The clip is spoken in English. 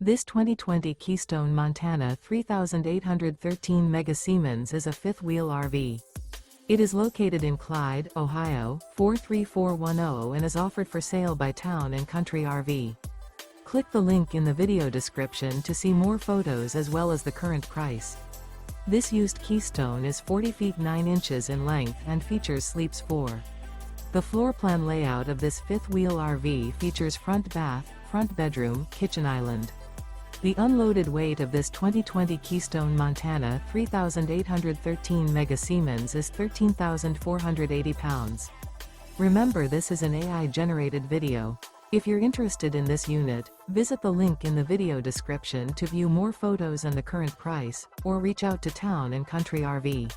This 2020 Keystone Montana 3813 Mega Siemens is a fifth-wheel RV. It is located in Clyde, Ohio, 43410 and is offered for sale by Town & Country RV. Click the link in the video description to see more photos as well as the current price. This used Keystone is 40 feet 9 inches in length and features sleeps 4. The floor plan layout of this fifth-wheel RV features front bath, front bedroom, kitchen island. The unloaded weight of this 2020 Keystone Montana 3813 Mega Siemens is 13,480 pounds. Remember, this is an AI-generated video. If you're interested in this unit, visit the link in the video description to view more photos and the current price, or reach out to Town & Country RV.